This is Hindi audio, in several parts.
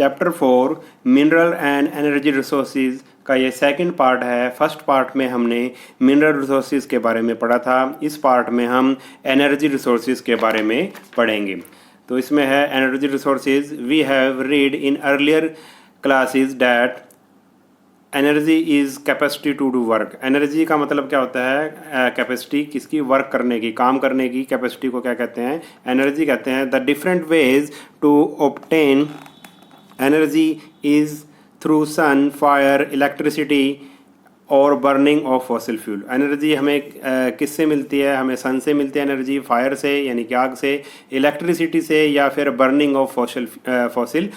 Chapter 4 mineral and energy resources का ये सेकंड पार्ट है। फर्स्ट पार्ट में हमने मिनरल रिसोर्सेज के बारे में पढ़ा था। इस पार्ट में हम एनर्जी रिसोर्सेज के बारे में पढ़ेंगे। तो इसमें है energy resources. We have read in earlier classes that energy is capacity to do work. Energy का मतलब क्या होता है? कैपेसिटी किसकी? वर्क करने की, काम करने की कैपेसिटी को क्या कहते हैं? एनर्जी कहते हैं। The different ways to obtain energy is through sun, fire, electricity और burning of fossil fuel. Energy हमें किससे मिलती है? हमें सन से मिलती है एनर्जी, फायर से यानी कि आग से, इलेक्ट्रिसिटी से, या फिर बर्निंग ऑफ फॉसिल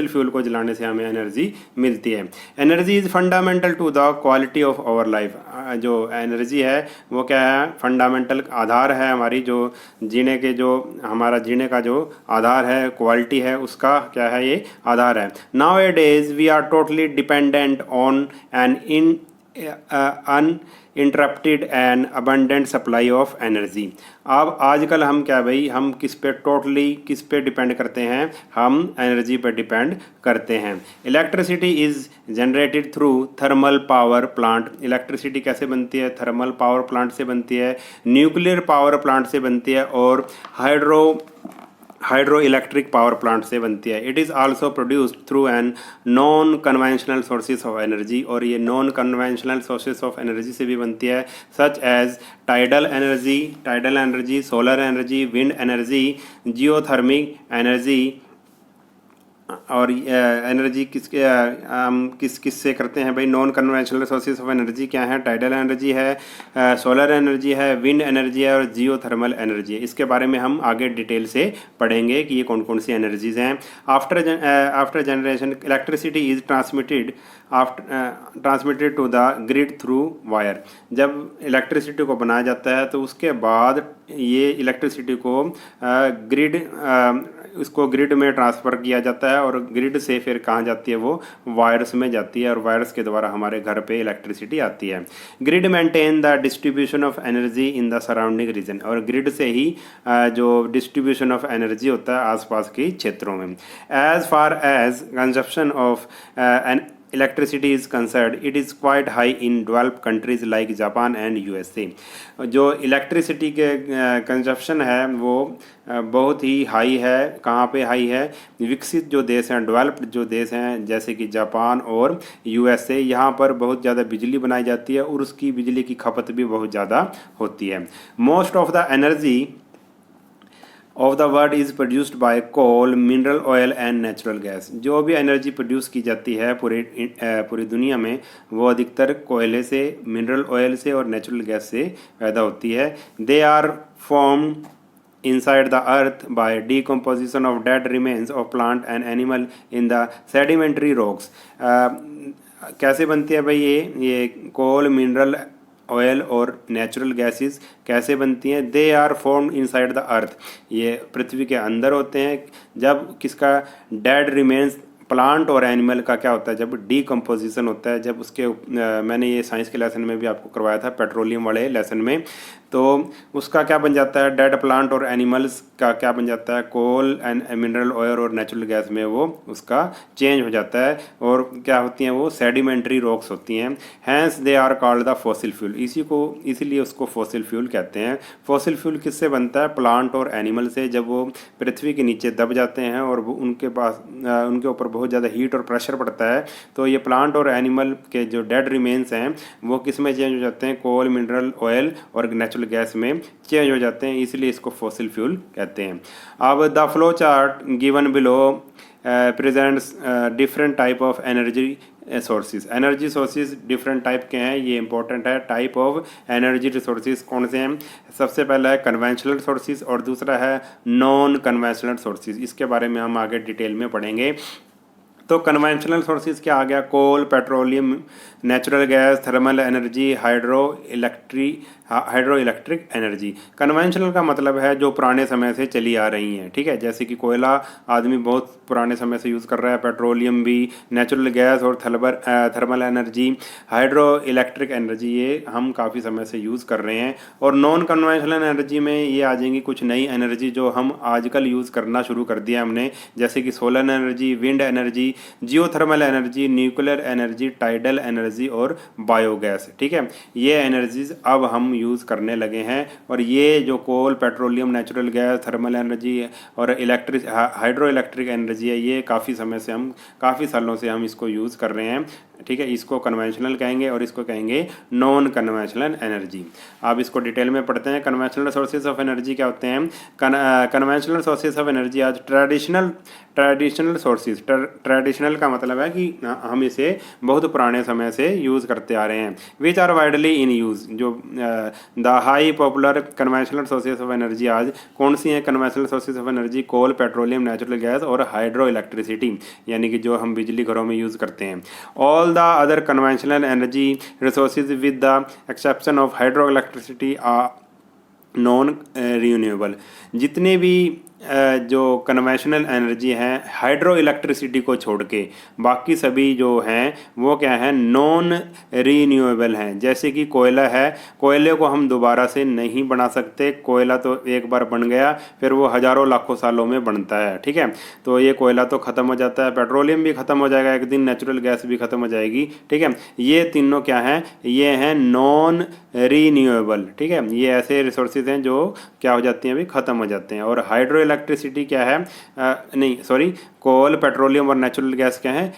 फ्यूल को जलाने से हमें एनर्जी मिलती है। Energy is fundamental to the quality of our life. जो एनर्जी है वो क्या है? फंडामेंटल आधार है हमारी, जो जीने के, जो हमारा जीने का जो आधार है, क्वालिटी है, उसका क्या है? ये आधार है। Nowadays we are totally dependent on an uninterrupted and abundant supply of energy. अब आजकल हम क्या भाई, हम किस पे टोटली किस पे डिपेंड करते हैं? हम एनर्जी पे डिपेंड करते हैं। Electricity is generated through thermal power plant. Electricity कैसे बनती है? थर्मल पावर प्लांट से बनती है, न्यूक्लियर पावर प्लांट से बनती है और हाइड्रो इलेक्ट्रिक पावर प्लांट से बनती है। It is also produced through an non conventional sources of energy. और ये non conventional sources of energy से भी बनती है, such as tidal energy, solar energy, wind energy, geothermic energy. और एनर्जी किस से करते हैं भाई? Non conventional sources of energy क्या है? टाइडल एनर्जी है, सोलर एनर्जी है, विंड एनर्जी है और जियोथर्मल एनर्जी है। इसके बारे में हम आगे डिटेल से पढ़ेंगे कि ये कौन कौन सी एनर्जीज हैं। After generation electricity is transmitted to the grid through wire. जब इलेक्ट्रिसिटी को बनाया जाता है तो उसके बाद ये इलेक्ट्रिसिटी को उसको ग्रिड में ट्रांसफ़र किया जाता है और ग्रिड से फिर कहाँ जाती है? वो वायर्स में जाती है और वायर्स के द्वारा हमारे घर पे इलेक्ट्रिसिटी आती है। Grid maintain the distribution of energy in the surrounding reason. और ग्रिड से ही जो डिस्ट्रीब्यूशन ऑफ एनर्जी होता है आसपास के क्षेत्रों में। As far as consumption of electricity is concerned, it is quite high in developed countries like Japan and USA। जो इलेक्ट्रिसिटी के कंजप्शन है वो बहुत ही हाई है। कहाँ पे हाई है? विकसित जो देश हैं, डेवलप्ड जो देश हैं जैसे कि जापान और USA, यहाँ पर बहुत ज़्यादा बिजली बनाई जाती है और उसकी बिजली की खपत भी बहुत ज़्यादा होती है। Most of the energy of the world is produced by coal, mineral oil and natural gas. जो भी एनर्जी प्रोड्यूस की जाती है पूरी दुनिया में वो अधिकतर कोयले से, मिनरल ऑयल से और नेचुरल गैस से पैदा होती है। They are form inside the earth by decomposition of dead remains of plant and animal in the sedimentary rocks। कैसे बनती है भाई ये कोल, मिनरल ऑयल और नेचुरल गैसेस कैसे बनती हैं? They are formed inside the earth. ये पृथ्वी के अंदर होते हैं। जब किसका? डेड रिमेन्स प्लांट और एनिमल का क्या होता है? जब डीकम्पोजिशन होता है, जब उसके मैंने ये साइंस के लेसन में भी आपको करवाया था, पेट्रोलियम वाले लेसन में। तो उसका क्या बन जाता है? डेड प्लांट और एनिमल्स का क्या बन जाता है? कोल एंड मिनरल ऑयल और नेचुरल गैस में वो उसका चेंज हो जाता है और क्या होती हैं? वो सेडिमेंट्री रॉक्स होती हैं। Hence they are called the fossil fuel. इसीलिए उसको फॉसिल फ्यूल कहते हैं। फॉसिल फ्यूल किससे बनता है? प्लांट और एनिमल से। जब वो पृथ्वी के नीचे दब जाते हैं और उनके ऊपर बहुत ज़्यादा हीट और प्रेशर पड़ता है तो ये प्लांट और एनिमल के जो डेड रिमेन्स हैं वो किस में चेंज हो जाते हैं? कोल, मिनरल ऑयल और नेचुरल गैस में चेंज हो जाते हैं, इसलिए इसको फॉसिल फ्यूल कहते हैं। अब the flow chart given below presents different type of energy sources. Energy sources different type के हैं, ये इंपॉर्टेंट है। टाइप ऑफ एनर्जी रिसोर्सेज कौन से हैं? सबसे पहला है कन्वेंशनल सोर्सेज और दूसरा है नॉन कन्वेंशनल सोर्सेज। इसके बारे में हम आगे डिटेल में पढ़ेंगे। तो कन्वेंशनल सोर्सेज क्या आ गया? Coal, petroleum, natural gas, thermal energy, hydro electric energy. Conventional का मतलब है जो पुराने समय से चली आ रही हैं, ठीक है, जैसे कि कोयला आदमी बहुत पुराने समय से यूज़ कर रहा है, पेट्रोलियम भी, नेचुरल गैस और thermal energy, hydro electric energy, ये हम काफ़ी समय से यूज़ कर रहे हैं। और नॉन कन्वेंशनल एनर्जी में ये आ जाएंगी कुछ नई एनर्जी जो हम आजकल यूज़ करना शुरू कर दिया हमने, जैसे कि solar energy, wind energy, geothermal energy, nuclear energy, tidal energy और बायोगैस, ठीक है। ये एनर्जीज अब हम यूज़ करने लगे हैं। और ये जो coal, petroleum, natural gas, thermal energy और हाइड्रो इलेक्ट्रिक एनर्जी है, ये काफ़ी सालों से हम इसको यूज़ कर रहे हैं, ठीक है। इसको कन्वेंशनल कहेंगे और इसको कहेंगे नॉन कन्वेंशनल एनर्जी। अब इसको डिटेल में पढ़ते हैं। कन्वेंशनल सोर्सेज ऑफ एनर्जी क्या होते हैं? कन्वेंशनल सोर्सेज ऑफ एनर्जी आज ट्रेडिशनल सोर्सेज, ट्रेडिशनल का मतलब है कि हम इसे बहुत पुराने समय से यूज़ करते आ रहे हैं। Which are widely in use, जो the high popular conventional sources of energy आज कौन सी हैं? Conventional sources of energy coal, petroleum, natural gas और हाइड्रो इलेक्ट्रिसिटी, यानी कि जो हम बिजली घरों में यूज़ करते हैं। All the other conventional energy resources with the exception of hydro electricity are non renewable. जितने भी जो कन्वेंशनल एनर्जी हैं हाइड्रो इलेक्ट्रिसिटी को छोड़ के, बाकी सभी जो हैं वो क्या है? नॉन रीन्यूएबल हैं। जैसे कि कोयला है, कोयले को हम दोबारा से नहीं बना सकते। कोयला तो एक बार बन गया, फिर वो हज़ारों लाखों सालों में बनता है, ठीक है। तो ये कोयला तो ख़त्म हो जाता है, पेट्रोलियम भी ख़त्म हो जाएगा एक दिन, नेचुरल गैस भी ख़त्म हो जाएगी, ठीक है। ये तीनों क्या हैं? ये हैं नॉन रीन्यूएबल, ठीक है। ये ऐसे रिसोर्सेज हैं जो क्या हो जाती हैं? अभी ख़त्म हो जाते हैं। और हाइड्रो इलेक्ट्रिसिटी क्या है? कोल, पेट्रोलियम और नेचुरल गैस क्या है?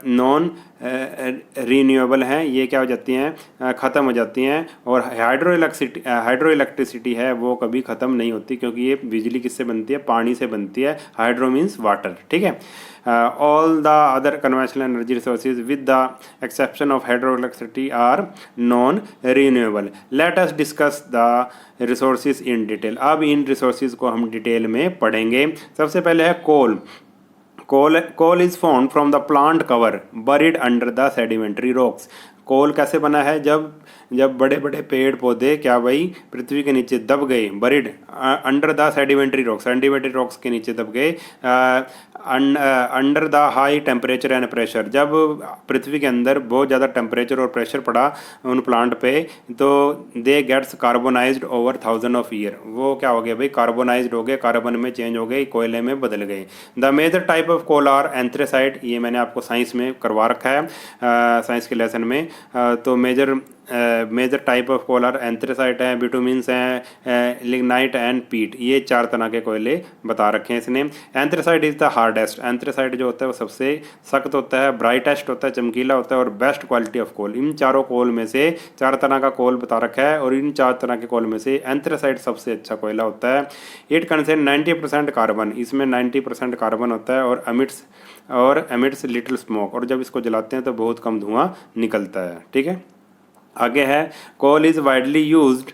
नॉन रीन्यूएबल हैं। ये क्या हो जाती हैं? ख़त्म हो जाती हैं। और हाइड्रो इलेक्ट्रिसिटी है वो कभी ख़त्म नहीं होती, क्योंकि ये बिजली किससे बनती है? पानी से बनती है। हाइड्रो मीन्स वाटर, ठीक है। All the other conventional energy resources with the exception of hydroelectricity are non-renewable. Let us discuss the resources in detail. अब इन resources को हम डिटेल में पढ़ेंगे। सबसे पहले है कोल। Coal is formed from the plant cover buried under the sedimentary rocks. कोल कैसे बना है? जब बड़े बड़े पेड़ पौधे क्या भाई पृथ्वी के नीचे दब गए, buried under the sedimentary rocks के नीचे दब गए, under the high temperature and pressure. जब पृथ्वी के अंदर बहुत ज़्यादा टेम्परेचर और प्रेशर पड़ा उन प्लांट पे, तो they gets carbonized over 1000 of year. वो क्या हो गया भाई? कार्बोनाइज्ड हो गए, कार्बन में चेंज हो गए, कोयले में बदल गए। The major type of coal are anthracite. ये मैंने आपको साइंस में करवा रखा है, साइंस के लेसन में। तो major type of coal are anthracite है, बिटुमिन्स हैं, लिग्नाइट एंड पीट। ये 4 तरह के कोयले बता रखे हैं इसने। Anthracite is the hardest. Anthracite जो होता है वो सबसे सख्त होता है, ब्राइटेस्ट होता है, चमकीला होता है और बेस्ट क्वालिटी ऑफ कोल। इन चारों कोल में से 4 तरह का कोल बता रखा है, और इन 4 तरह के कोल में से एंथ्रेसाइट सबसे अच्छा कोयला होता है। It contain 90% carbon. इसमें 90% कार्बन होता है और एमिट्स लिटिल स्मोक। और जब इसको जलाते हैं तो बहुत कम धुआं निकलता है, ठीक है। आगे है coal is widely used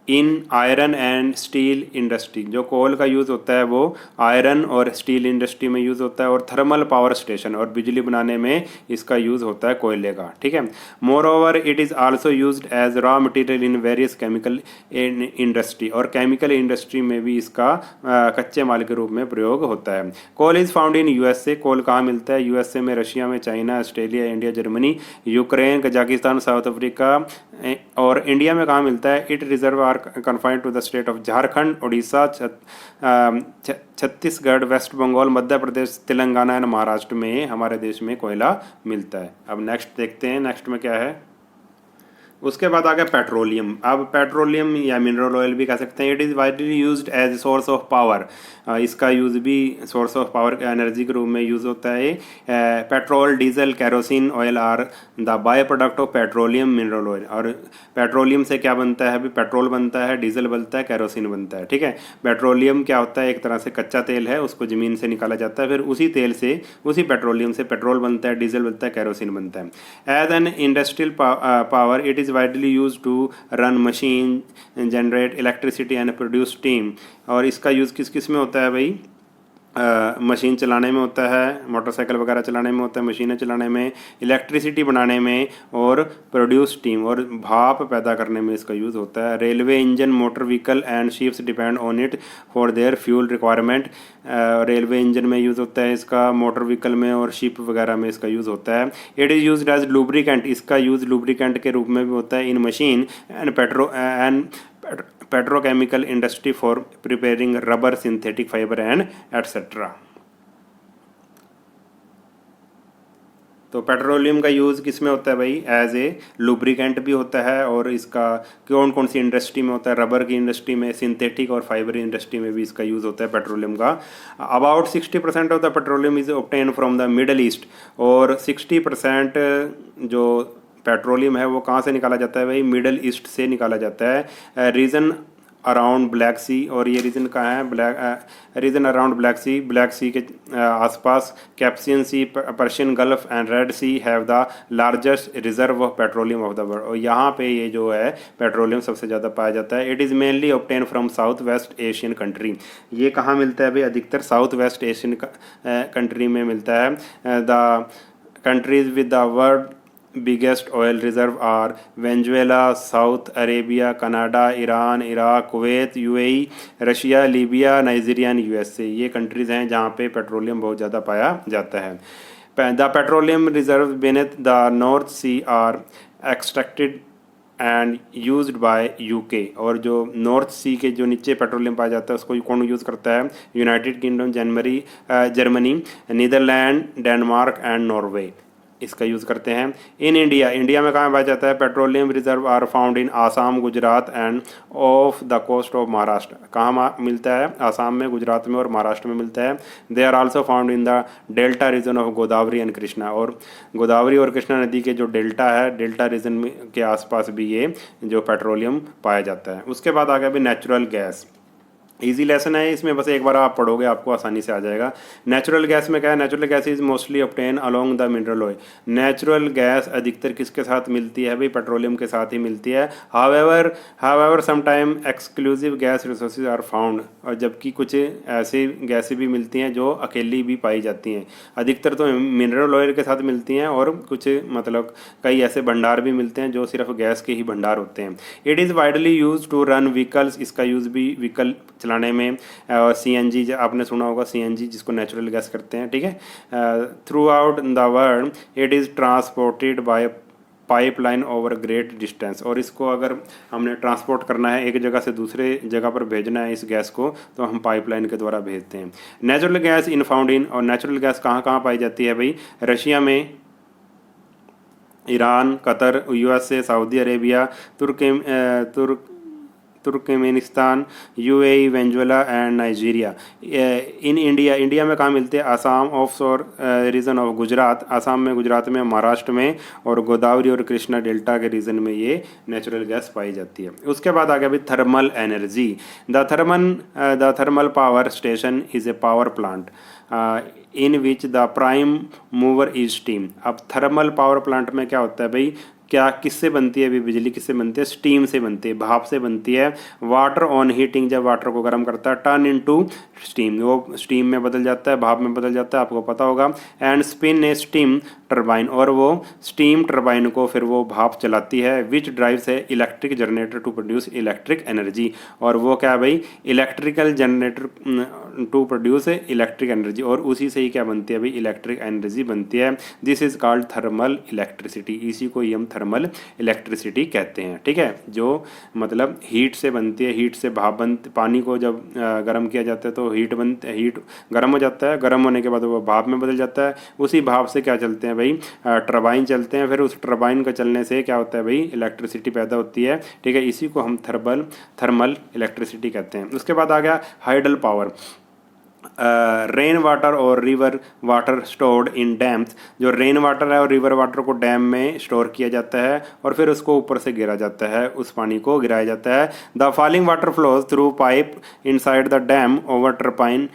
in iron and steel industry. जो कोल का यूज़ होता है वो आयरन और स्टील इंडस्ट्री में यूज़ होता है, और थर्मल पावर स्टेशन और बिजली बनाने में इसका यूज़ होता है कोयले का, ठीक है। Moreover it is also used as raw material in various chemical industry. और केमिकल इंडस्ट्री में भी इसका कच्चे माल के रूप में प्रयोग होता है। Coal is found in USA. Coal कहाँ मिलता है? यूएसए में, रशिया में, China, Australia, India, Germany, Ukraine, Kazakhstan, South Africa. और इंडिया में कहाँ मिलता है? It reserve are confined to the state of Jharkhand, Orissa, Chhattisgarh, West Bengal, Madhya Pradesh, Telangana and Maharashtra में हमारे देश में कोयला मिलता है। अब नेक्स्ट देखते हैं, नेक्स्ट में क्या है। उसके बाद आ गया पेट्रोलियम। अब पेट्रोलियम या मिनरल ऑयल भी कह सकते हैं। It is widely used as source of power. इसका यूज़ भी सोर्स ऑफ पावर एनर्जी के रूप में यूज़ होता है। Petrol, diesel, kerosene oil are the by product of petroleum mineral oil. और पेट्रोलियम से क्या बनता है? अभी पेट्रोल बनता है, डीजल बनता है, केरोसिन बनता है, ठीक है। पेट्रोलियम क्या होता है? एक तरह से कच्चा तेल है, उसको ज़मीन से निकाला जाता है, फिर उसी तेल से, उसी पेट्रोलियम से पेट्रोल बनता है, डीजल बनता है, केरोसिन बनता है। As an industrial power it is widely used to run machine, generate electricity and produce steam। और इसका यूज़ किस किस में होता है भाई? मशीन चलाने में होता है, मोटरसाइकिल वगैरह चलाने में होता है, मशीनें चलाने में, इलेक्ट्रिसिटी बनाने में और प्रोड्यूस स्टीम और भाप पैदा करने में इसका यूज़ होता है। Railway engine, motor vehicle and ships depend on it for their fuel requirement. Railway engine में यूज़ होता है इसका, मोटर व्हीकल में और शिप वगैरह में इसका यूज़ होता है। It is use as lubricant, इसका यूज़ लुब्रिकेंट के रूप में भी होता है in machine and petrochemical industry for preparing rubber, synthetic fibre and etcetera. तो पेट्रोलियम का यूज़ किस में होता है भाई? एज ए लुब्रिकेंट भी होता है, और इसका कौन कौन सी इंडस्ट्री में होता है? रबर की इंडस्ट्री में, सिंथेटिक और फाइबर इंडस्ट्री में भी इसका यूज़ होता है पेट्रोलियम का। About 60% of the petroleum is obtain from the middle east, और 60% जो पेट्रोलियम है वो कहाँ से निकाला जाता है भाई? मिडल ईस्ट से निकाला जाता है। रीजन अराउंड ब्लैक सी, और ये रीजन कहाँ है? रीजन अराउंड ब्लैक सी के आसपास Caspian Sea, Persian Gulf and Red Sea have the largest reserve of petroleum of the world. और यहाँ पे ये जो है पेट्रोलियम सबसे ज़्यादा पाया जाता है। It is mainly obtain from south west Asian country. ये कहाँ मिलता है भाई? अधिकतर साउथ वेस्ट एशियन कंट्री में मिलता है। The countries with the world biggest oil reserve are Venezuela, South Arabia, Canada, Iran, Iraq, Kuwait, UAE, Russia, Libya, Nigeria and USA. ये कंट्रीज़ हैं जहाँ पे पेट्रोलियम बहुत ज़्यादा पाया जाता है। The petroleum reserve beneath the North Sea are extracted and used by UK. और जो नॉर्थ सी के जो नीचे पेट्रोलियम पाया जाता है उसको कौन यूज़ करता है? United Kingdom, Germany, Netherland, Denmark and Norway इसका यूज़ करते हैं। इन इंडिया में कहाँ पाया जाता है? Petroleum reserve are found in Assam, Gujarat and off the coast of Maharashtra. कहाँ मिलता है? आसाम में, गुजरात में और महाराष्ट्र में मिलता है। They are also found in the delta region of Godavari and Krishna. और गोदावरी और कृष्णा नदी के जो डेल्टा है, डेल्टा रीजन के आसपास भी ये जो पेट्रोलियम पाया जाता है। उसके बाद आ गया भी नेचुरल गैस। इजी लेसन है, इसमें बस एक बार आप पढ़ोगे आपको आसानी से आ जाएगा। नेचुरल गैस में क्या है? Natural gas is mostly obtain along the mineral oil. Natural gas अधिकतर किसके साथ मिलती है भाई? पेट्रोलियम के साथ ही मिलती है। However sometime exclusive gas resources are found. और जबकि कुछ ऐसी गैसें भी मिलती हैं जो अकेली भी पाई जाती हैं। अधिकतर तो मिनरल ऑयल के साथ मिलती हैं, और कुछ मतलब कई ऐसे भंडार भी मिलते हैं जो सिर्फ गैस के ही भंडार होते हैं। It is widely use to run vehicles. इसका यूज़ भी व्हीकल चलाने में, और सीएनजी आपने सुना होगा, सीएनजी जिसको नेचुरल गैस करते हैं, ठीक है। Through out the world it is transported by pipeline over great distance. और इसको अगर हमने ट्रांसपोर्ट करना है, एक जगह से दूसरे जगह पर भेजना है इस गैस को, तो हम पाइपलाइन के द्वारा भेजते हैं। Natural gas in found in, और नेचुरल गैस कहाँ कहाँ पाई जाती है भाई? रशिया में, Iran, Qatar, USA, Saudi Arabia, Turkmenistan, UAE, Venezuela and Nigeria. In India में कहाँ मिलते हैं? Assam, offshore region of Gujarat, Assam में, गुजरात में, महाराष्ट्र में, और गोदावरी और कृष्णा डेल्टा के रीजन में ये नेचुरल गैस पाई जाती है। उसके बाद आ गया भी thermal energy. The thermal power station is a power plant in which the prime mover is steam. अब थर्मल पावर प्लांट में क्या होता है भाई? क्या किससे बनती है अभी बिजली? किससे बनती है? स्टीम से बनती है, भाप से बनती है। वाटर ऑन हीटिंग, जब वाटर को गर्म करता है, टर्न इनटू स्टीम, वो स्टीम में बदल जाता है, भाप में बदल जाता है, आपको पता होगा। And spin A steam turbine, और वो स्टीम टरबाइन को फिर वो भाप चलाती है। विच ड्राइव्स है electric generator to produce electric energy. और वो क्या है भाई? Electrical generator to produce electric energy, और उसी से ही क्या बनती है भाई? इलेक्ट्रिक एनर्जी बनती है। This is called thermal electricity. इसी को ही हम थर्मल इलेक्ट्रिसिटी कहते हैं, ठीक है। जो मतलब हीट से बनती है, हीट से भाप पानी को जब गर्म किया जाता है तो हीट गर्म हो जाता है, गर्म होने के बाद वो भाप में बदल जाता है। उसी भाप से क्या चलते हैं भाई? टरबाइन चलते हैं। फिर उस टरबाइन का चलने से क्या होता है भाई? इलेक्ट्रिसिटी पैदा होती है, ठीक है। इसी को हम थर्मल इलेक्ट्रिसिटी कहते हैं। उसके बाद आ गया हाइडल पावर। रेन वाटर और river water stored in dams. जो रेन वाटर है और रिवर वाटर को डैम में स्टोर किया जाता है, और फिर उसको ऊपर से गिरा जाता है, उस पानी को गिराया जाता है। The falling water flows through pipe inside the dam over turbine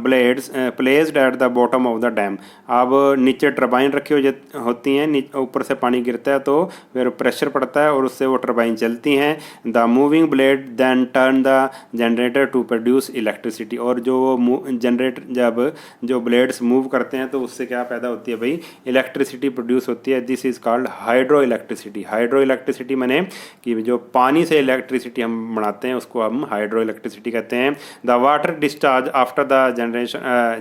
blades placed at the bottom of the dam. अब नीचे टरबाइन रखी होती हैं, ऊपर से पानी गिरता है तो फिर प्रेशर पड़ता है और उससे वो टरबाइन चलती हैं। The moving blade then turn the generator to produce electricity. और जो वो जनरेट जब जो ब्लेड्स मूव करते हैं तो उससे क्या पैदा होती है भाई, इलेक्ट्रिसिटी प्रोड्यूस होती है। This is called hydro electricity. Hydro electricity मैंने कि जो पानी से इलेक्ट्रिसिटी हम बनाते हैं उसको हम हाइड्रो इलेक्ट्रिसिटी कहते हैं। The water discharge after the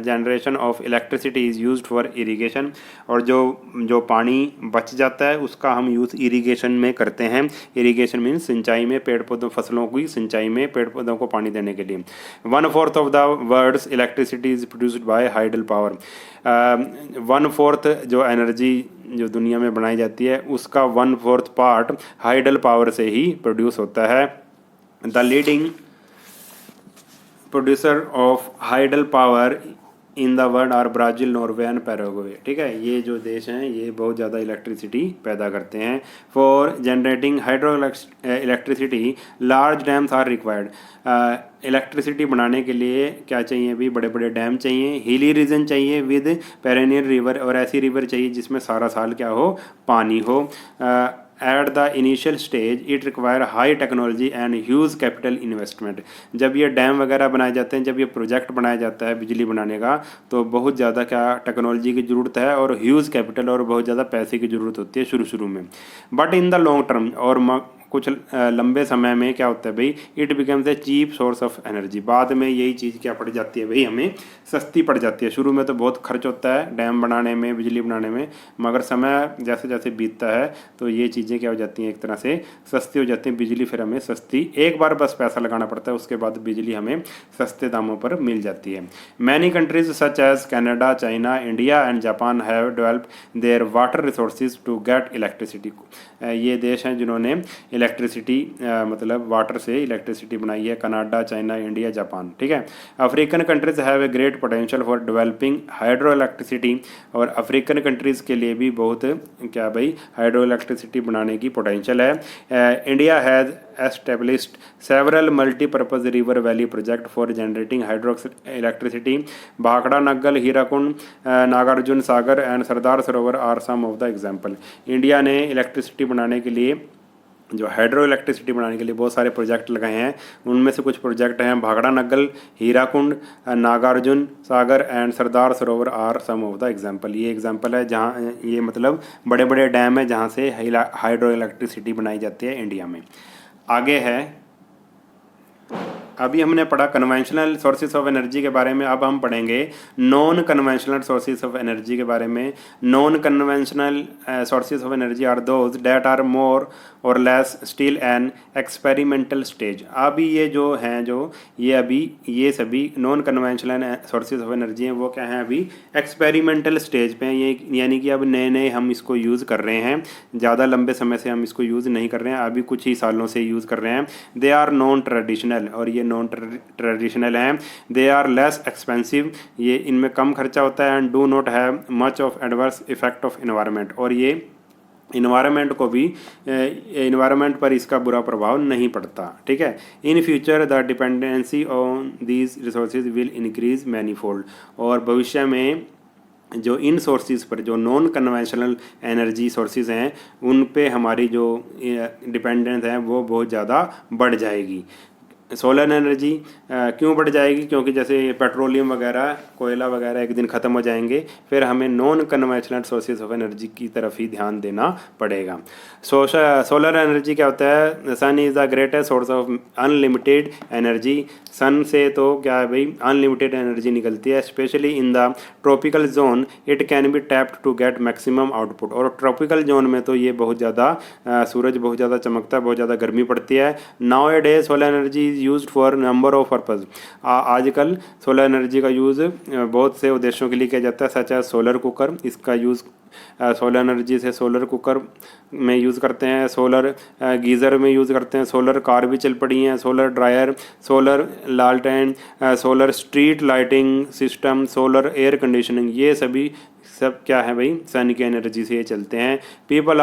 generation of electricity is used for irrigation. और जो पानी बच जाता है उसका हम यूज़ इरीगेशन में करते हैं। इरीगेशन मीन्स सिंचाई में, पेड़ पौधों फसलों की सिंचाई में, पेड़ पौधों को पानी देने के लिए। 1/4 of the world's electricity is produced by hydel power. 1/4 जो एनर्जी जो दुनिया में बनाई जाती है उसका 1/4 पार्ट हाइडल पावर से ही प्रोड्यूस होता है। The leading producer of hydel power in the world are Brazil, Norway and Paraguay. ठीक है, ये जो देश हैं ये बहुत ज़्यादा इलेक्ट्रिसिटी पैदा करते हैं। For generating hydro electricity large dams are required. Electricity बनाने के लिए क्या चाहिए भी, बड़े बड़े डैम चाहिए, हिली रीजन चाहिए विद पेरेनियर रिवर, और ऐसी रिवर चाहिए जिसमें सारा साल क्या हो, पानी हो। At the initial stage it require high technology and huge capital investment. जब ये डैम वगैरह बनाए जाते हैं, जब ये प्रोजेक्ट बनाया जाता है बिजली बनाने का, तो बहुत ज़्यादा क्या टेक्नोलॉजी की ज़रूरत है और ह्यूज कैपिटल और बहुत ज़्यादा पैसे की ज़रूरत होती है शुरू में। But in the long term और कुछ लंबे समय में क्या होता है भाई, it becomes a cheap source of energy. बाद में यही चीज़ क्या पड़ जाती है भाई, हमें सस्ती पड़ जाती है। शुरू में तो बहुत खर्च होता है डैम बनाने में, बिजली बनाने में, मगर समय जैसे जैसे बीतता है तो ये चीज़ें क्या हो जाती हैं, एक तरह से सस्ती हो जाती हैं। बिजली फिर हमें सस्ती, एक बार बस पैसा लगाना पड़ता है, उसके बाद बिजली हमें सस्ते दामों पर मिल जाती है। Many countries such as Canada, China, India and Japan have developed their water resources to get electricity. ये देश हैं जिन्होंने इलेक्ट्रिसिटी मतलब वाटर से इलेक्ट्रिसिटी बनाई है, कनाडा, चाइना, इंडिया, जापान। ठीक है, African countries have a great potential for developing hydro electricity. और अफ्रीकन कंट्रीज़ के लिए भी बहुत क्या भाई हाइड्रो इलेक्ट्रिसिटी बनाने की पोटेंशियल है। India has established several multipurpose river valley project for generating hydro electricity. Bhakra, Nangal, Hirakud, Nagarjuna Sagar and Sardar Sarovar are some of the example. India ने इलेक्ट्रिसिटी बनाने के लिए, जो हाइड्रो इलेक्ट्रिसिटी बनाने के लिए बहुत सारे प्रोजेक्ट लगाए हैं। उनमें से कुछ प्रोजेक्ट हैं Bhakra Nangal, Hirakud, Nagarjuna Sagar and Sardar Sarovar are some of the example. ये एग्जाम्पल है जहाँ ये मतलब बड़े बड़े डैम है जहाँ से हाइड्रो इलेक्ट्रिसिटी बनाई जाती है इंडिया में। आगे है, अभी हमने पढ़ा कन्वेंशनल सोर्सेज ऑफ एनर्जी के बारे में, अब हम पढ़ेंगे non conventional sources of energy के बारे में। Non conventional sources of energy are those that are more और less still an experimental stage. अभी ये जो हैं ये सभी non conventional sources of energy हैं, वो क्या हैं, अभी एक्सपेरिमेंटल स्टेज पे हैं। ये यानी कि अब नए नए हम इसको यूज़ कर रहे हैं, ज़्यादा लंबे समय से हम इसको यूज़ नहीं कर रहे हैं, अभी कुछ ही सालों से यूज़ कर रहे हैं। दे आर नॉन ट्रेडिशनल, और ये नॉन ट्रेडिशनल हैं। दे आर लेस एक्सपेंसिव, ये इनमें कम खर्चा होता है। And do not have much of adverse effect of environment, और ये इन्वायरमेंट को भी इन्वायरमेंट पर इसका बुरा प्रभाव नहीं पड़ता। ठीक है, in future the dependency on these resources will increase manifold. और भविष्य में जो इन सोर्सेज पर, जो नॉन कन्वेंशनल एनर्जी सोर्सेज हैं, उन पे हमारी जो डिपेंडेंस है वो बहुत ज़्यादा बढ़ जाएगी। सोलर एनर्जी क्यों बढ़ जाएगी, क्योंकि जैसे पेट्रोलियम वगैरह, कोयला वगैरह एक दिन ख़त्म हो जाएंगे, फिर हमें non conventional sources of energy की तरफ ही ध्यान देना पड़ेगा। सोलर एनर्जी क्या होता है, sun is the greatest source of unlimited energy. Sun से तो क्या है भाई, अनलिमिटेड एनर्जी निकलती है। Specially in the tropical zone it can be tapped to get maximum output. और ट्रॉपिकल जोन में तो ये बहुत ज़्यादा सूरज बहुत ज़्यादा चमकता है, बहुत ज़्यादा गर्मी पड़ती है। Now a day solar energy used for number of purpose. आजकल सोलर एनर्जी का यूज़ बहुत से उद्देश्यों के लिए किया जाता है, सच एज सोलर कुकर। इसका यूज़ सोलर एनर्जी से सोलर कुकर में यूज़ करते हैं, सोलर गीज़र में यूज़ करते हैं, सोलर कार भी चल पड़ी हैं, सोलर ड्रायर, सोलर लालटेन, solar street lighting system, solar air conditioning, ये सभी सब क्या है भाई, सन की एनर्जी से ये चलते हैं। People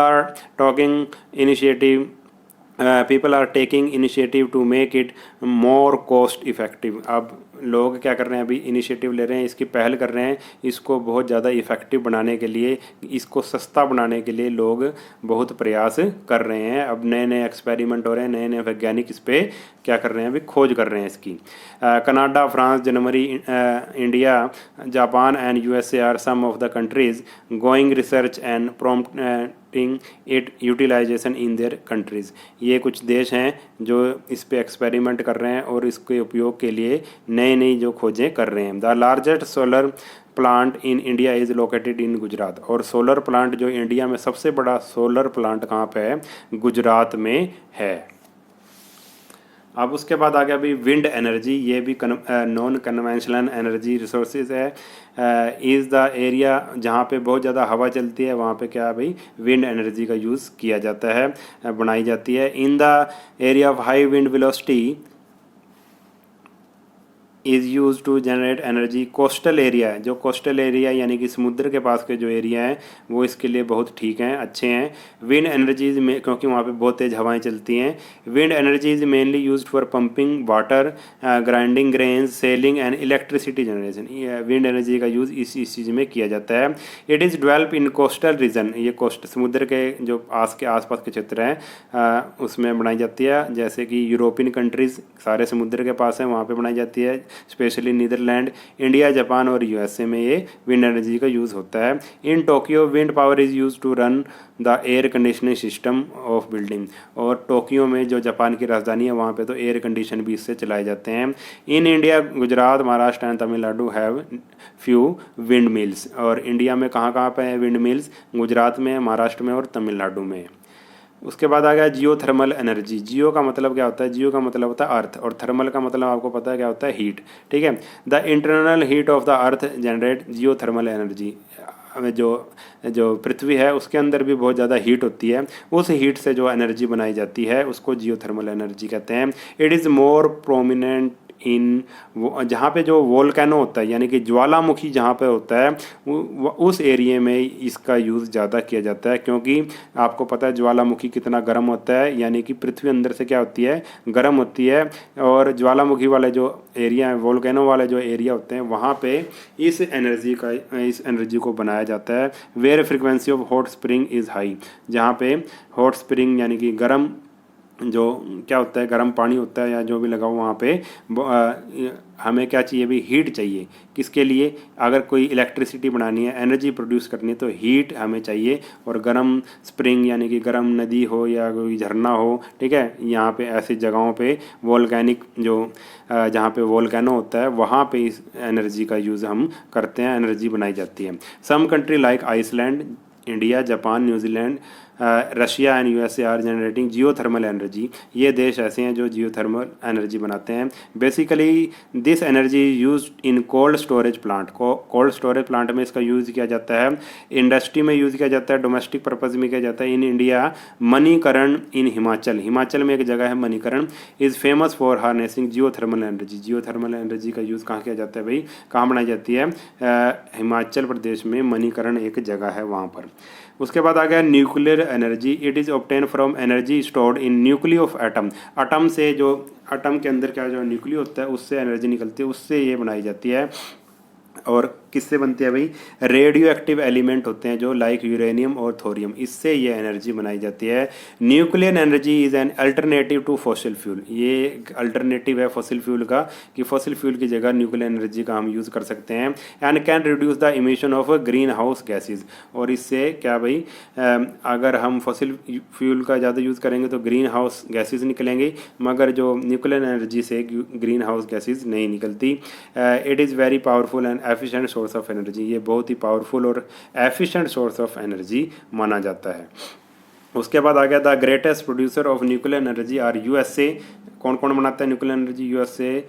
are taking initiative to make it more cost effective. अब लोग क्या कर रहे हैं, अभी इनिशिएटिव ले रहे हैं, इसकी पहल कर रहे हैं, इसको बहुत ज़्यादा इफ़ेक्टिव बनाने के लिए, इसको सस्ता बनाने के लिए लोग बहुत प्रयास कर रहे हैं। अब नए नए एक्सपेरिमेंट हो रहे हैं, नए नए वैज्ञानिक इस पर क्या कर रहे हैं, अभी खोज कर रहे हैं इसकी। Canada, France, Germany, India, Japan and USA are some of the countries going research and prompting it utilization in their countries. ये कुछ देश हैं जो इस पे एक्सपेरिमेंट कर रहे हैं और इसके उपयोग के लिए नई नई जो खोजें कर रहे हैं। The largest solar plant in India is located in Gujarat. और सोलर प्लांट जो इंडिया में सबसे बड़ा सोलर प्लांट कहाँ पे है, गुजरात में है। अब उसके बाद आ गया अभी विंड एनर्जी, ये भी नॉन कन्वेंशनल एनर्जी रिसोर्सेज है। इज़ द एरिया जहाँ पे बहुत ज़्यादा हवा चलती है, वहाँ पे क्या है भाई, विंड एनर्जी का यूज़ किया जाता है, बनाई जाती है। In the area of high wind velocity is use to generate energy. Coastal area है, जो कोस्टल एरिया यानी कि समुद्र के पास के जो एरिया हैं वो इसके लिए बहुत ठीक हैं, अच्छे हैं। विंड एनर्जीज में, क्योंकि वहाँ पे बहुत तेज़ हवाएं चलती हैं। Wind energy is mainly use for pumping water, grinding grains, selling and electricity generation. Wind energy का यूज़ इस चीज़ में किया जाता है। It is develop in coastal region, ये कोस्ट समुद्र के जो आस पास के क्षेत्र हैं उसमें बनाई जाती है। जैसे कि यूरोपियन कंट्रीज़ सारे समुद्र के पास हैं, वहाँ पर बनाई जाती है। स्पेशली नीदरलैंड, इंडिया, जापान और यूएसए में ये विंड एनर्जी का यूज़ होता है। In Tokyo wind power is use to run the air conditioning system of building. और टोक्यो में जो जापान की राजधानी है वहाँ पे तो एयर कंडीशन भी इससे चलाए जाते हैं। In India Gujarat, Maharashtra and Tamil Nadu have few wind mills. और इंडिया में कहाँ कहाँ पे है विंड मिल्स, गुजरात में, महाराष्ट्र में और तमिलनाडु में। उसके बाद आ गया जियो थर्मल एनर्जी। जियो का मतलब क्या होता है, जियो का मतलब होता है अर्थ, और थर्मल का मतलब आपको पता है क्या होता है, हीट। ठीक है, the internal heat of the earth generate Jio thermal energy. जो पृथ्वी है उसके अंदर भी बहुत ज़्यादा हीट होती है, उस हीट से जो एनर्जी बनाई जाती है उसको जियो थर्मल एनर्जी कहते हैं। It is more prominent in जहाँ पे जो वोल्केनो होता है यानी कि ज्वालामुखी जहाँ पे होता है उस एरिया में इसका यूज़ ज़्यादा किया जाता है, क्योंकि आपको पता है ज्वालामुखी कितना गर्म होता है, यानी कि पृथ्वी अंदर से क्या होती है, गर्म होती है। और ज्वालामुखी वाले जो एरिया है, वोल्केनो वाले जो एरिया होते हैं वहाँ पे इस एनर्जी को बनाया जाता है। Where frequency of hot spring is high, जहाँ पे हॉट स्प्रिंग यानी कि गर्म जो क्या होता है, गर्म पानी होता है या जो भी लगा हो वहाँ पे हमें क्या चाहिए भी, हीट चाहिए। किसके लिए, अगर कोई इलेक्ट्रिसिटी बनानी है, एनर्जी प्रोड्यूस करनी है तो हीट हमें चाहिए। और गर्म स्प्रिंग यानी कि गर्म नदी हो या कोई झरना हो, ठीक है, यहाँ पे ऐसी जगहों पे वोल्केनिक जो जहाँ पे वोल्केनो होता है वहाँ पे इस एनर्जी का यूज़ हम करते हैं, एनर्जी बनाई जाती है। Some country like Iceland, India, Japan, New Zealand, Russia and USA are generating Jio thermal energy. ये देश ऐसे हैं जो जियो थर्मल एनर्जी बनाते हैं। Basically this energy use in cold storage plant. Cold storage plant में इसका यूज़ किया जाता है, इंडस्ट्री में यूज़ किया जाता है, डोमेस्टिक पर्पज़ में किया जाता है। इन इंडिया मणिकरण इन हिमाचल, हिमाचल में एक जगह है Manikaran, is famous for harnessing Jio thermal energy. Jio thermal energy का यूज़ कहाँ किया जाता है भाई, कहाँ बनाई जाती है, हिमाचल प्रदेश में मणिकरण एक जगह है वहाँ पर। उसके बाद आ गया nuclear energy. It is obtain from energy stored in nucleo of atom. Atom से जो एटम के अंदर क्या जो न्यूक्लियो होता है उससे एनर्जी निकलती है, उससे ये बनाई जाती है। और किससे बनती है भाई, रेडियो एक्टिव एलिमेंट होते हैं जो लाइक यूरेनियम और थोरियम, इससे ये एनर्जी बनाई जाती है। Nuclear energy is an alternative to fossil fuel. ये अल्टरनेटिव है फॉसिल फ्यूल का, कि फॉसिल फ्यूल की जगह न्यूक्लियर एनर्जी का हम यूज़ कर सकते हैं। And can reduce the emission of green house gases. और इससे क्या भाई, अगर हम फॉसिल फ्यूल का ज़्यादा यूज़ करेंगे तो ग्रीन हाउस गैसेज निकलेंगे, मगर जो न्यूक्लियर एनर्जी से ग्रीन हाउस गैसेज नहीं निकलती। It is very powerful and efficient source of energy. ये बहुत ही पावरफुल और एफिशिएंट सोर्स ऑफ एनर्जी माना जाता है। उसके बाद आ गया the greatest producer of nuclear energy are USA. कौन कौन बनाता है nuclear energy, USA,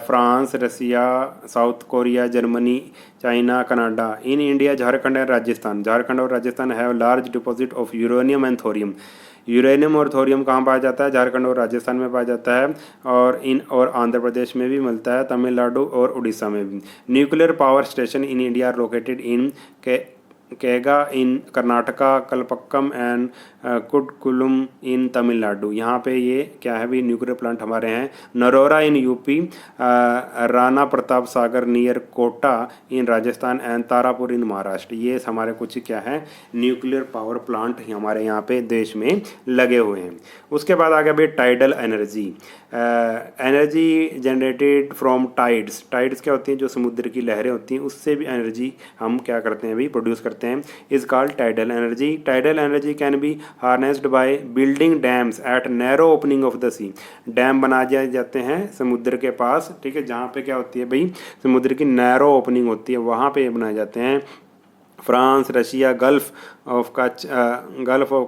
France, Russia, South Korea, Germany, China, Canada. In India Jharkhand and Rajasthan, Jharkhand और Rajasthan have large deposit of uranium and thorium. Uranium और थोरियम कहाँ पाया जाता है, झारखंड और राजस्थान में पाया जाता है। और आंध्र प्रदेश में भी मिलता है, तमिलनाडु और उड़ीसा में भी। Nuclear power station in India are located in Kaiga in Karnataka, Kalpakkam and Kudankulam in Tamil Nadu, यहाँ पे ये क्या है भी न्यूक्लियर प्लांट हमारे हैं। Narora in UP, Rana Pratap Sagar near Kota in Rajasthan and Tarapur in Maharashtra. ये हमारे कुछ क्या है न्यूक्लियर पावर प्लांट हमारे यहाँ पे देश में लगे हुए हैं। उसके बाद आ गया भाई tidal energy, energy generated from tides. Tides क्या होती हैं, जो समुद्र की लहरें होती हैं, उससे भी एनर्जी हम क्या करते हैं भी प्रोड्यूस करते हैं, is called tidal energy. Tidal energy can be harnessed by building dams at narrow opening of the sea. Dam बना दिए जाते हैं समुद्र के पास, ठीक है, जहाँ पे क्या होती है भाई समुद्र की नैरो ओपनिंग होती है, वहाँ पे बनाए जाते हैं। France, Russia, gulf of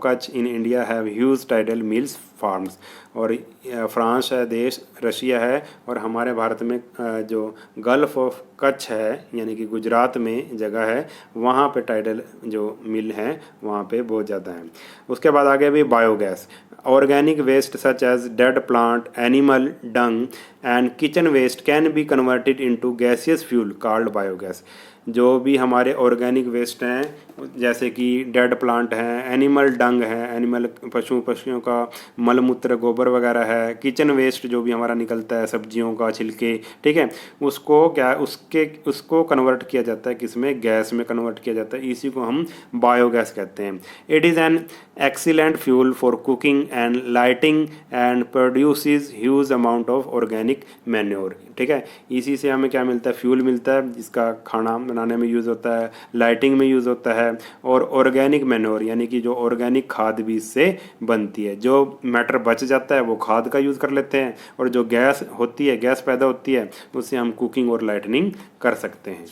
Kutch in India have huge tidal mills farms. और फ्रांस है देश, रशिया है, और हमारे भारत में जो गल्फ ऑफ कच्छ है यानी कि गुजरात में जगह है, वहाँ पे टाइडल जो मिल है वहाँ पे बहुत ज़्यादा है। उसके बाद आगे भी biogas, organic waste such as dead plant, animal dung and kitchen waste can be converted into gaseous fuel called biogas. जो भी हमारे ऑर्गेनिक वेस्ट हैं जैसे कि डेड प्लांट हैं, एनिमल डंग है, एनिमल पशुओं का मलमूत्र गोबर वगैरह है, किचन वेस्ट जो भी हमारा निकलता है सब्जियों का छिलके, ठीक है, उसको कन्वर्ट किया जाता है किसमें, गैस में कन्वर्ट किया जाता है, इसी को हम बायोगैस कहते हैं। It is an excellent fuel for cooking and lighting and produces huge amount of organic manure. ठीक है, इसी से हमें क्या मिलता है, फ्यूल मिलता है जिसका खाना बनाने में यूज़ होता है, लाइटिंग में यूज़ होता है, और ऑर्गेनिक मैन्योर यानी कि जो ऑर्गेनिक खाद भी इससे बनती है। जो मैटर बच जाता है वो खाद का यूज़ कर लेते हैं, और जो गैस होती है, गैस पैदा होती है, उससे हम कुकिंग और लाइटनिंग कर सकते हैं।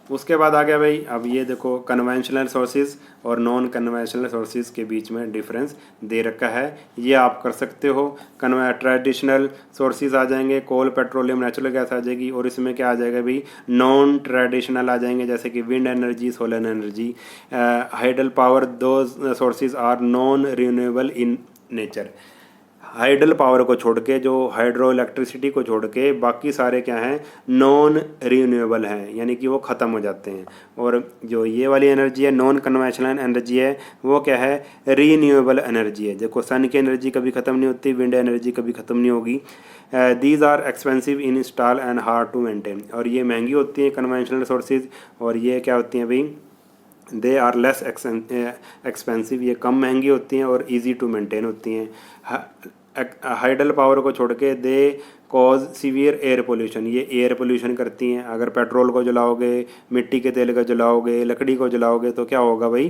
उसके बाद आ गया भाई, अब ये देखो कन्वेंशनल सोर्सेज और नॉन कन्वेंशनल सोर्सेज के बीच में डिफरेंस दे रखा है, ये आप कर सकते हो। ट्रेडिशनल सोर्सेज आ जाएंगे, कोल, पेट्रोलियम, नेचुरल गैस आ जाएगी, और इसमें क्या आ जाएगा भाई नॉन ट्रेडिशनल आ जाएंगे जैसे कि wind energy, solar energy, hydel power. दो sources are non renewable in nature. Hydel power को छोड़ के, जो हाइड्रो इलेक्ट्रिसिटी को छोड़ के बाकी सारे क्या हैं, नॉन रिन्यूएबल हैं, यानी कि वो ख़त्म हो जाते हैं। और जो ये वाली एनर्जी है, नॉन कन्वेंशनल एनर्जी है, वो क्या है, रीन्यूएबल एनर्जी है। देखो सन की एनर्जी कभी ख़त्म नहीं होती, विंड एनर्जी कभी ख़त्म नहीं होगी। These are expensive in install and hard to maintain, और ये महंगी होती हैं कन्वेंशनल सोर्सेज, और ये क्या होती हैं भाई, दे आर लेस एक्सपेंसिव, ये कम महंगी होती हैं और ईजी टू मेंटेन होती हैं। हाइडल पावर को छोड़ के they cause severe air pollution, ये एयर पोल्यूशन करती हैं। अगर पेट्रोल को जलाओगे, मिट्टी के तेल को जलाओगे, लकड़ी को जलाओगे तो क्या होगा भाई,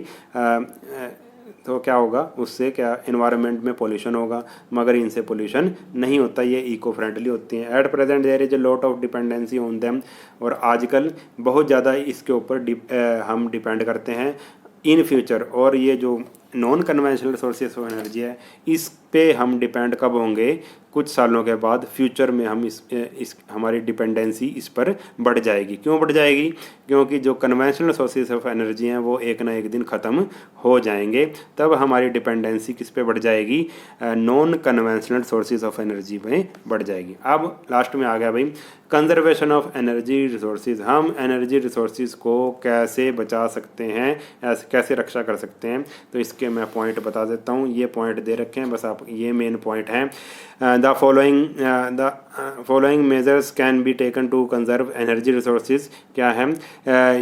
तो क्या होगा, उससे क्या इन्वायरमेंट में पोल्यूशन होगा, मगर इनसे पोल्यूशन नहीं होता, ये इको फ्रेंडली होती हैं। At present there is a lot of dependency on them, और आजकल बहुत ज़्यादा इसके ऊपर हम डिपेंड करते हैं इन फ्यूचर। और ये जो non conventional sources of energy है, इस पे हम डिपेंड कब होंगे, कुछ सालों के बाद, फ्यूचर में हम इस हमारी डिपेंडेंसी इस पर बढ़ जाएगी। क्यों बढ़ जाएगी, क्योंकि जो कन्वेंशनल सोर्सेस ऑफ एनर्जी हैं वो एक ना एक दिन ख़त्म हो जाएंगे, तब हमारी डिपेंडेंसी किस पे बढ़ जाएगी, non conventional sources of energy में बढ़ जाएगी। अब लास्ट में आ गया भाई कंजर्वेशन ऑफ एनर्जी रिसोर्सेज। हम एनर्जी रिसोर्सेज को कैसे बचा सकते हैं, कैसे रक्षा कर सकते हैं, तो इसके मैं पॉइंट बता देता हूँ। ये पॉइंट दे रखे हैं, बस आप ये मेन पॉइंट हैं। The following measures can be taken to conserve energy resources. क्या है,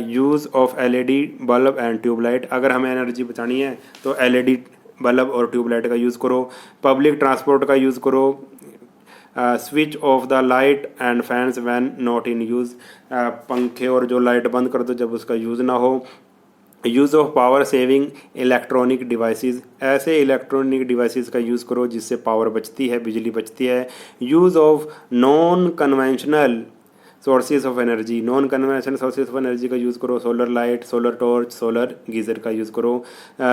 use of LED bulb and tubelight. अगर हमें एनर्जी बचानी है तो LED बल्ब और ट्यूबलाइट का यूज़ करो। पब्लिक ट्रांसपोर्ट का यूज़ करो। Switch off the light and fans when not in use. पंखे और जो लाइट बंद कर दो जब उसका यूज़ ना हो। Use of power saving electronic devices. ऐसे इलेक्ट्रॉनिक डिवाइसेस का यूज़ करो जिससे पावर बचती है, बिजली बचती है। Use of non conventional sources of energy. Non conventional sources of energy का यूज़ करो। Solar light, solar torch, solar geyser का यूज़ करो।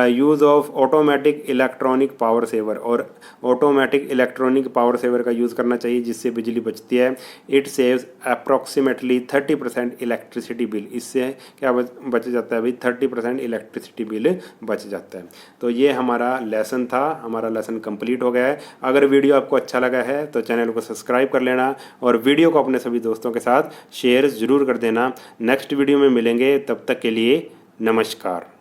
Use of automatic electronic power saver. और ऑटोमेटिक इलेक्ट्रॉनिक पावर सेवर का यूज़ करना चाहिए जिससे बिजली बचती है। It saves approximately 30% electricity bill. इससे क्या बच जाता है भाई, 30% इलेक्ट्रिसिटी बिल बच जाता है। तो ये हमारा लेसन था, हमारा लेसन कंप्लीट हो गया है। अगर वीडियो आपको अच्छा लगा है तो चैनल को सब्सक्राइब कर लेना, और वीडियो को अपने सभी दोस्तों के साथ शेयर ज़रूर कर देना। नेक्स्ट वीडियो में मिलेंगे, तब तक के लिए नमस्कार।